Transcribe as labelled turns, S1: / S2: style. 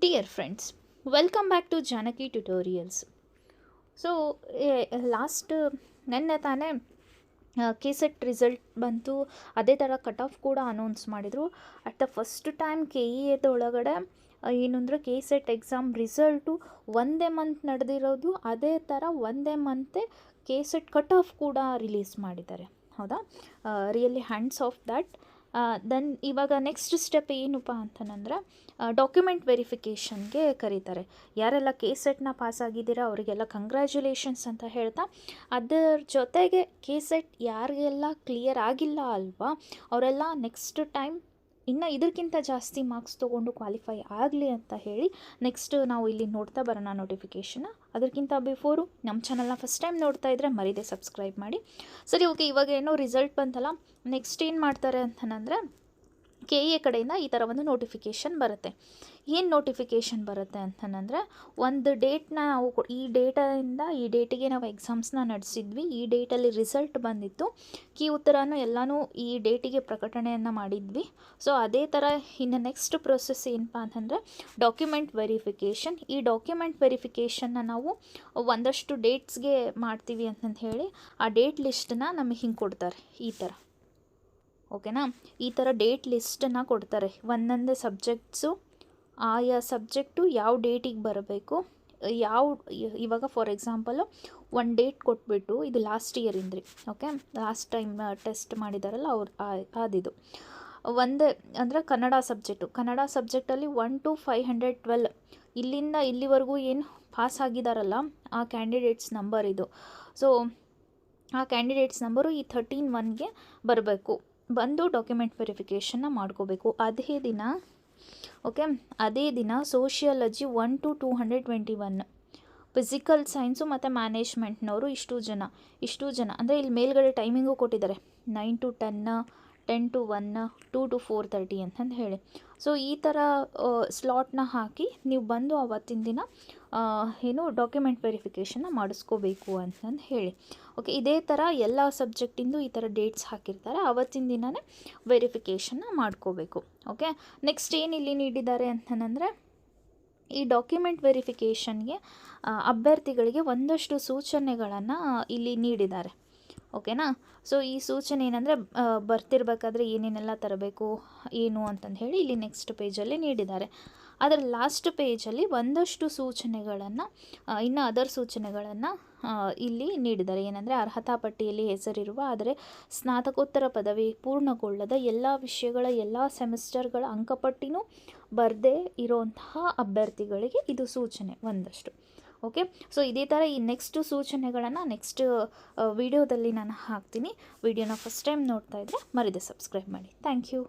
S1: Dear friends, welcome back to Janaki Tutorials. So last ನೆನ್ನೆ ತಾನೇ K SET result ಬಂತು. ಅದೇ ಥರ ಕಟ್ ಆಫ್ ಕೂಡ ಅನೌನ್ಸ್ ಮಾಡಿದರು. At the first time K E ಎದೊಳಗಡೆ ಏನು ಅಂದರೆ ಕೆ ಸೆಟ್ ಎಕ್ಸಾಮ್ ರಿಸಲ್ಟು ಒಂದೇ ಮಂತ್ ನಡೆದಿರೋದು, ಅದೇ ಥರ ಒಂದೇ ಮಂತೆ ಕೆ ಸೆಟ್ ಕಟ್ ಆಫ್ ಕೂಡ ರಿಲೀಸ್ ಮಾಡಿದ್ದಾರೆ. ಹೌದಾ, really hands off that. Then ಇವಾಗ ನೆಕ್ಸ್ಟ್ ಸ್ಟೆಪ್ ಏನಪ್ಪ ಅಂತಂದರೆ ಡಾಕ್ಯುಮೆಂಟ್ ವೆರಿಫಿಕೇಷನ್ಗೆ ಕರೀತಾರೆ. ಯಾರೆಲ್ಲ ಕೆ ಸೆಟ್ನ ಪಾಸ್ ಆಗಿದ್ದೀರಾ ಅವರಿಗೆಲ್ಲ ಕಂಗ್ರ್ಯಾಚುಲೇಷನ್ಸ್ ಅಂತ ಹೇಳ್ತಾ, ಅದರ ಜೊತೆಗೆ ಕೆ ಸೆಟ್ ಯಾರಿಗೆಲ್ಲ ಕ್ಲಿಯರ್ ಆಗಿಲ್ಲ ಅಲ್ವಾ ಅವರೆಲ್ಲ ನೆಕ್ಸ್ಟ್ ಟೈಮ್ ಇನ್ನು ಇದಕ್ಕಿಂತ ಜಾಸ್ತಿ ಮಾರ್ಕ್ಸ್ ತೊಗೊಂಡು ಕ್ವಾಲಿಫೈ ಆಗಲಿ ಅಂತ ಹೇಳಿ ನೆಕ್ಸ್ಟ್ ನಾವು ಇಲ್ಲಿ ನೋಡ್ತಾ ಬರೋಣ ನೋಟಿಫಿಕೇಷನ್ನ. ಅದಕ್ಕಿಂತ ಬಿಫೋರು ನಮ್ಮ ಚಾನಲ್ನ ಫಸ್ಟ್ ಟೈಮ್ ನೋಡ್ತಾ ಇದ್ದರೆ ಮರೀದೆ ಸಬ್ಸ್ಕ್ರೈಬ್ ಮಾಡಿ. ಸರಿ, ಓಕೆ, ಇವಾಗ ಏನೋ ರಿಸಲ್ಟ್ ಬಂತಲ್ಲ, ನೆಕ್ಸ್ಟ್ ಏನು ಮಾಡ್ತಾರೆ ಅಂತಂದರೆ ಕೆ ಎ ಕಡೆಯಿಂದ ಈ ಥರ ಒಂದು ನೋಟಿಫಿಕೇಷನ್ ಬರುತ್ತೆ. ಏನು ನೋಟಿಫಿಕೇಷನ್ ಬರುತ್ತೆ ಅಂತಂದರೆ, ಒಂದು ಡೇಟ್ನ ನಾವು ಈ ಡೇಟಿಂದ ಈ ಡೇಟಿಗೆ ನಾವು ಎಕ್ಸಾಮ್ಸ್ನ ನಡೆಸಿದ್ವಿ, ಈ ಡೇಟಲ್ಲಿ ರಿಸಲ್ಟ್ ಬಂದಿತ್ತು, ಕೀ ಉತ್ತರನೂ ಎಲ್ಲನೂ ಈ ಡೇಟಿಗೆ ಪ್ರಕಟಣೆಯನ್ನು ಮಾಡಿದ್ವಿ. ಸೊ ಅದೇ ಥರ ಇನ್ನು ನೆಕ್ಸ್ಟ್ ಪ್ರೊಸೆಸ್ ಏನಪ್ಪ ಅಂತಂದರೆ ಡಾಕ್ಯುಮೆಂಟ್ ವೆರಿಫಿಕೇಷನ್. ಈ ಡಾಕ್ಯುಮೆಂಟ್ ವೆರಿಫಿಕೇಷನ್ನ ನಾವು ಒಂದಷ್ಟು ಡೇಟ್ಸ್ಗೆ ಮಾಡ್ತೀವಿ ಅಂತಂದು ಹೇಳಿ ಆ ಡೇಟ್ ಲಿಸ್ಟನ್ನ ನಮಗೆ ಹಿಂಗೆ ಕೊಡ್ತಾರೆ ಈ ಥರ. ಓಕೆನಾ, ಈ ಥರ ಡೇಟ್ ಲಿಸ್ಟನ್ನು ಕೊಡ್ತಾರೆ. ಒಂದೊಂದೇ ಸಬ್ಜೆಕ್ಟ್ಸು, ಆಯಾ ಸಬ್ಜೆಕ್ಟು ಯಾವ ಡೇಟಿಗೆ ಬರಬೇಕು, ಇವಾಗ ಫಾರ್ ಎಕ್ಸಾಂಪಲು ಒಂದು ಡೇಟ್ ಕೊಟ್ಬಿಟ್ಟು, ಇದು ಲಾಸ್ಟ್ ಇಯರಿಂದ್ರಿ, ಓಕೆ, ಲಾಸ್ಟ್ ಟೈಮ್ ಟೆಸ್ಟ್ ಮಾಡಿದಾರಲ್ಲ ಅವ್ರು ಅದಿದು ಒಂದೇ ಅಂದರೆ ಕನ್ನಡ ಸಬ್ಜೆಕ್ಟಲ್ಲಿ 1 to 512 ಇಲ್ಲಿಂದ ಇಲ್ಲಿವರೆಗೂ ಏನು ಪಾಸ್ ಆಗಿದಾರಲ್ಲ ಆ ಕ್ಯಾಂಡಿಡೇಟ್ಸ್ ನಂಬರ್ ಇದು. ಸೊ ಆ ಕ್ಯಾಂಡಿಡೇಟ್ಸ್ ನಂಬರು ಈ 13/1ಗೆ ಬರಬೇಕು, ಬಂದು ಡಾಕ್ಯುಮೆಂಟ್ ವೆರಿಫಿಕೇಷನ್ನ ಮಾಡ್ಕೋಬೇಕು. ಅದೇ ದಿನ ಸೋಷಿಯಾಲಜಿ 1 to 221, ಫಿಸಿಕಲ್ ಸೈನ್ಸು ಮತ್ತು ಮ್ಯಾನೇಜ್ಮೆಂಟ್ನವರು ಇಷ್ಟು ಜನ ಅಂದರೆ ಇಲ್ಲಿ ಮೇಲ್ಗಡೆ ಟೈಮಿಂಗು ಕೊಟ್ಟಿದ್ದಾರೆ, 9 to 10, 10 to 1, 2 to 4:30 ಅಂತಂದು ಹೇಳಿ. ಸೊ ಈ ಥರ ಸ್ಲಾಟ್ನ ಹಾಕಿ ನೀವು ಬಂದು ಆವತ್ತಿನ ದಿನ ಏನು ಡಾಕ್ಯುಮೆಂಟ್ ವೆರಿಫಿಕೇಷನ್ನ ಮಾಡಿಸ್ಕೋಬೇಕು ಅಂತಂದು ಹೇಳಿ. ಓಕೆ, ಇದೇ ಥರ ಎಲ್ಲ ಸಬ್ಜೆಕ್ಟಿಂದು ಈ ಥರ ಡೇಟ್ಸ್ ಹಾಕಿರ್ತಾರೆ, ಆವತ್ತಿನ ದಿನವೇ ವೆರಿಫಿಕೇಷನ್ನ ಮಾಡ್ಕೋಬೇಕು. ಓಕೆ, ನೆಕ್ಸ್ಟ್ ಏನು ಇಲ್ಲಿ ನೀಡಿದ್ದಾರೆ ಅಂತಂದರೆ ಈ ಡಾಕ್ಯುಮೆಂಟ್ ವೆರಿಫಿಕೇಷನ್ಗೆ ಅಭ್ಯರ್ಥಿಗಳಿಗೆ ಒಂದಷ್ಟು ಸೂಚನೆಗಳನ್ನು ಇಲ್ಲಿ ನೀಡಿದ್ದಾರೆ. ಓಕೆನಾ, ಸೊ ಈ ಸೂಚನೆ ಏನಂದರೆ ಬರ್ತಿರ್ಬೇಕಾದ್ರೆ ಏನೇನೆಲ್ಲ ತರಬೇಕು ಏನು ಅಂತಂದು ಹೇಳಿ ಇಲ್ಲಿ ನೆಕ್ಸ್ಟ್ ಪೇಜಲ್ಲಿ ನೀಡಿದ್ದಾರೆ. ಅದರ ಲಾಸ್ಟ್ ಪೇಜಲ್ಲಿ ಒಂದಷ್ಟು ಸೂಚನೆಗಳನ್ನು ಇನ್ನು ಅದರ್ ಸೂಚನೆಗಳನ್ನು ಇಲ್ಲಿ ನೀಡಿದ್ದಾರೆ. ಏನಂದರೆ ಅರ್ಹತಾ ಪಟ್ಟಿಯಲ್ಲಿ ಹೆಸರಿರುವ ಆದರೆ ಸ್ನಾತಕೋತ್ತರ ಪದವಿ ಪೂರ್ಣಗೊಳ್ಳದ ಎಲ್ಲ ವಿಷಯಗಳ ಎಲ್ಲ ಸೆಮಿಸ್ಟರ್ಗಳ ಅಂಕಪಟ್ಟಿನೂ ಬರದೇ ಇರೋಂತಹ ಅಭ್ಯರ್ಥಿಗಳಿಗೆ ಇದು ಸೂಚನೆ ಒಂದಷ್ಟು. ಓಕೆ, ಸೊ ಇದೇ ಥರ ಈ ನೆಕ್ಸ್ಟ್ ಸೂಚನೆಗಳನ್ನು ನೆಕ್ಸ್ಟ್ ವಿಡಿಯೋದಲ್ಲಿ ನಾನು ಹಾಕ್ತೀನಿ. ವಿಡಿಯೋನ ಫಸ್ಟ್ ಟೈಮ್ ನೋಡ್ತಾ ಇದ್ದರೆ ಮರೀದೆ ಸಬ್ಸ್ಕ್ರೈಬ್ ಮಾಡಿ. Thank you.